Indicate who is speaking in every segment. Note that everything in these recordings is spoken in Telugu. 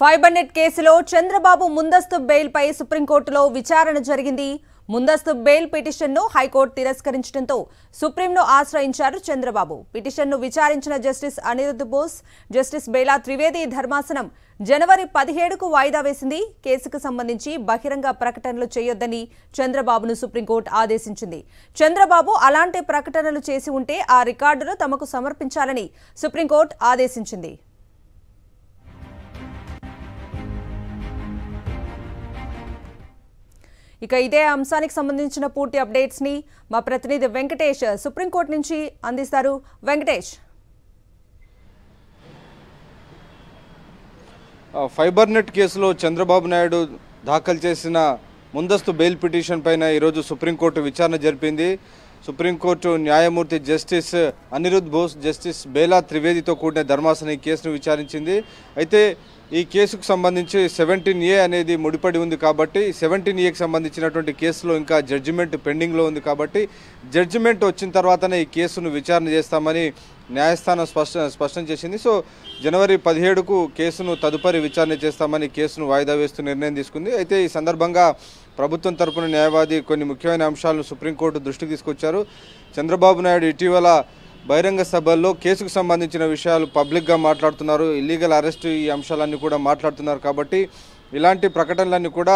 Speaker 1: ఫైబర్ నెట్ కేసులో చంద్రబాబు ముందస్తు బెయిల్ పై సుప్రీంకోర్టులో విచారణ జరిగింది. ముందస్తు బెయిల్ పిటిషన్ను హైకోర్టు తిరస్కరించడంతో సుప్రీంను ఆశ్రయించారు చంద్రబాబు. పిటిషన్ను విచారించిన జస్టిస్ అనిరుద్ బోస్, జస్టిస్ బేలా త్రివేది ధర్మాసనం జనవరి 17కు వాయిదా వేసింది. కేసుకు సంబంధించి బహిరంగ ప్రకటనలు చేయొద్దని చంద్రబాబును సుప్రీంకోర్టు ఆదేశించింది. చంద్రబాబు అలాంటి ప్రకటనలు చేసి ఉంటే ఆ రికార్డును తమకు సమర్పించాలని సుప్రీంకోర్టు ఆదేశించింది. ఇక ఇదే అంశానికి సంబంధించిన పూర్తి అప్డేట్స్ ని మా ప్రతినిధి వెంకటేష్ సుప్రీంకోర్టు నుంచి అందిస్తారు. వెంకటేష్,
Speaker 2: ఫైబర్ నెట్ కేసులో చంద్రబాబు నాయుడు దాఖలు చేసిన ముందస్తు బెయిల్ పిటిషన్ పైన ఈరోజు సుప్రీంకోర్టు విచారణ జరిపింది. సుప్రీంకోర్టు న్యాయమూర్తి జస్టిస్ అనిరుద్ బోస్, జస్టిస్ బేలా త్రివేదితో కూడిన ధర్మాసనం ఈ కేసును విచారించింది. అయితే ఈ కేసుకు సంబంధించి 17A అనేది ముడిపడి ఉంది కాబట్టి 17Aకి సంబంధించినటువంటి కేసులో ఇంకా జడ్జిమెంట్ పెండింగ్లో ఉంది కాబట్టి జడ్జిమెంట్ వచ్చిన తర్వాతనే ఈ కేసును విచారణ చేస్తామని న్యాయస్థానం స్పష్టం చేసింది. సో జనవరి 17కు కేసును తదుపరి విచారణ చేస్తామని కేసును వాయిదా వేస్తూ నిర్ణయం తీసుకుంది. అయితే ఈ సందర్భంగా ప్రభుత్వం తరపున న్యాయవాది కొన్ని ముఖ్యమైన అంశాలను సుప్రీంకోర్టు దృష్టికి తీసుకొచ్చారు. చంద్రబాబు నాయుడు ఇటీవల బహిరంగ సభల్లో కేసుకు సంబంధించిన విషయాలు పబ్లిక్గా మాట్లాడుతున్నారు, ఇల్లీగల్ అరెస్ట్ ఈ అంశాలన్నీ కూడా మాట్లాడుతున్నారు. కాబట్టి ఇలాంటి ప్రకటనలన్నీ కూడా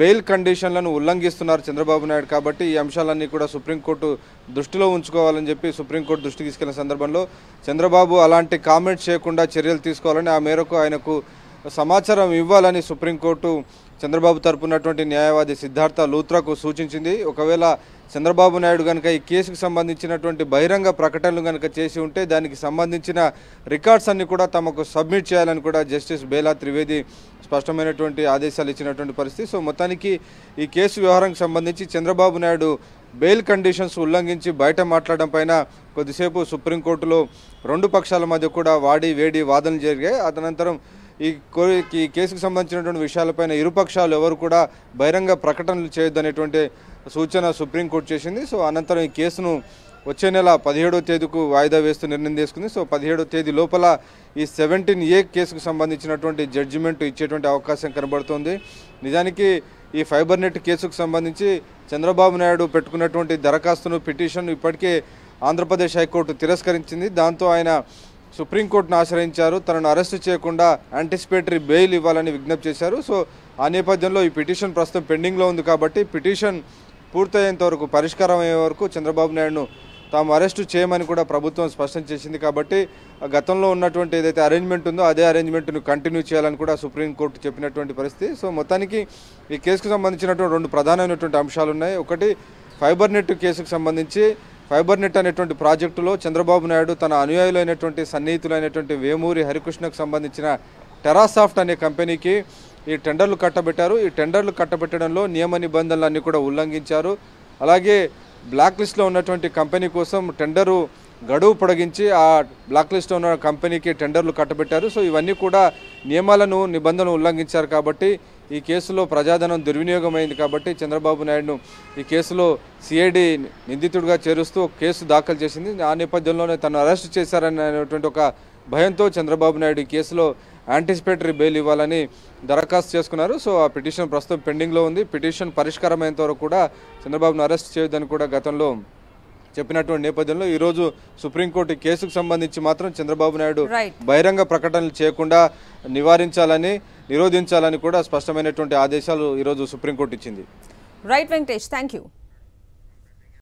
Speaker 2: బెయిల్ కండిషన్లను ఉల్లంఘిస్తున్నారు చంద్రబాబు నాయుడు. కాబట్టి ఈ అంశాలన్నీ కూడా సుప్రీంకోర్టు దృష్టిలో ఉంచుకోవాలని చెప్పి సుప్రీంకోర్టు దృష్టికి తీసుకెళ్లిన సందర్భంలో చంద్రబాబు అలాంటి కామెంట్స్ చేయకుండా చర్యలు తీసుకోవాలని, ఆ మేరకు ఆయనకు సమాచారం ఇవ్వాలని సుప్రీంకోర్టు చంద్రబాబు తరపునటువంటి న్యాయవాది సిద్ధార్థ లూత్రాకు సూచించింది. ఒకవేళ చంద్రబాబు నాయుడు కనుక ఈ కేసుకు సంబంధించినటువంటి బహిరంగ ప్రకటనలు కనుక చేసి ఉంటే దానికి సంబంధించిన రికార్డ్స్ అన్ని కూడా తమకు సబ్మిట్ చేయాలని కూడా జస్టిస్ బేలా త్రివేది స్పష్టమైనటువంటి ఆదేశాలు ఇచ్చినటువంటి పరిస్థితి. సో మొత్తానికి ఈ కేసు వ్యవహారానికి సంబంధించి చంద్రబాబు నాయుడు బెయిల్ కండిషన్స్ ఉల్లంఘించి బయట మాట్లాడడం పైన కొద్దిసేపు సుప్రీంకోర్టులో రెండు పక్షాల మధ్య కూడా వాడి వేడి వాదనలు జరిగాయి. అనంతరం ఈ కేసుకు సంబంధించినటువంటి విషయాలపైన ఇరుపక్షాలు ఎవరు కూడా బహిరంగ ప్రకటనలు చేయొద్దనేటువంటి సూచన సుప్రీంకోర్టు చేసింది. సో అనంతరం ఈ కేసును వచ్చే నెల 17వ తేదీకు వాయిదా వేస్తూ నిర్ణయం తీసుకుంది. సో 17వ తేదీ లోపల ఈ 17A కేసుకు సంబంధించినటువంటి జడ్జిమెంట్ ఇచ్చేటువంటి అవకాశం కనబడుతోంది. నిజానికి ఈ ఫైబర్ నెట్ కేసుకు సంబంధించి చంద్రబాబు నాయుడు పెట్టుకున్నటువంటి దరఖాస్తును పిటిషన్ ఇప్పటికే ఆంధ్రప్రదేశ్ హైకోర్టు తిరస్కరించింది. దాంతో ఆయన సుప్రీంకోర్టును ఆశ్రయించారు. తనను అరెస్టు చేయకుండా యాంటిసిపేటరీ బెయిల్ ఇవ్వాలని విజ్ఞప్తి చేశారు. సో ఆ నేపథ్యంలో ఈ పిటిషన్ ప్రస్తుతం పెండింగ్లో ఉంది కాబట్టి పిటిషన్ పూర్తయ్యేంత వరకు, పరిష్కారం అయ్యే వరకు చంద్రబాబు నాయుడును తాము అరెస్టు చేయమని కూడా ప్రభుత్వం స్పష్టం చేసింది. కాబట్టి గతంలో ఉన్నటువంటి ఏదైతే అరేంజ్మెంట్ ఉందో అదే అరేంజ్మెంట్ను కంటిన్యూ చేయాలని కూడా సుప్రీంకోర్టు చెప్పినటువంటి పరిస్థితి. సో మొత్తానికి ఈ కేసుకు సంబంధించినటువంటి రెండు ప్రధానమైనటువంటి అంశాలు ఉన్నాయి. ఒకటి, ఫైబర్ నెట్ కేసుకు సంబంధించి ఫైబర్ నెట్ అనేటువంటి ప్రాజెక్టులో చంద్రబాబు నాయుడు తన అనుయాయులైనటువంటి సన్నిహితులైనటువంటి వేమూరి హరికృష్ణకు సంబంధించిన టెరాసాఫ్ట్ అనే కంపెనీకి ఈ టెండర్లు కట్టబెట్టారు. ఈ టెండర్లు కట్టబెట్టడంలో నియమ నిబంధనలన్నీ కూడా ఉల్లంఘించారు. అలాగే బ్లాక్ లిస్ట్లో ఉన్నటువంటి కంపెనీ కోసం టెండరు గడువు పొడిగించి ఆ బ్లాక్ లిస్ట్లో ఉన్న కంపెనీకి టెండర్లు కట్టబెట్టారు. సో ఇవన్నీ కూడా నియమాలను, నిబంధనలు ఉల్లంఘించారు. కాబట్టి ఈ కేసులో ప్రజాధనం దుర్వినియోగం అయింది. కాబట్టి చంద్రబాబు నాయుడును ఈ కేసులో సిఐడి నిందితుడిగా చేరుస్తూ కేసు దాఖలు చేసింది. ఆ నేపథ్యంలోనే తను అరెస్ట్ చేశారనేటువంటి ఒక భయంతో చంద్రబాబు నాయుడు ఈ కేసులో యాంటిసిపేటరీ బెయిల్ ఇవ్వాలని దరఖాస్తు చేసుకున్నారు. సో ఆ పిటిషన్ ప్రస్తుతం పెండింగ్లో ఉంది. పిటిషన్ పరిష్కారమైనంత వరకు కూడా చంద్రబాబును అరెస్ట్ చేయొద్దని కూడా గతంలో చెప్పినటువంటి నేపథ్యంలో ఈరోజు సుప్రీంకోర్టు కేసుకు సంబంధించి మాత్రం చంద్రబాబు నాయుడు బహిరంగ ప్రకటనలు చేయకుండా నిరోధించాలని కూడా స్పష్టమైనటువంటి ఆదేశాలు ఈరోజు సుప్రీంకోర్టు ఇచ్చింది.
Speaker 1: Right Venkatesh, thank you.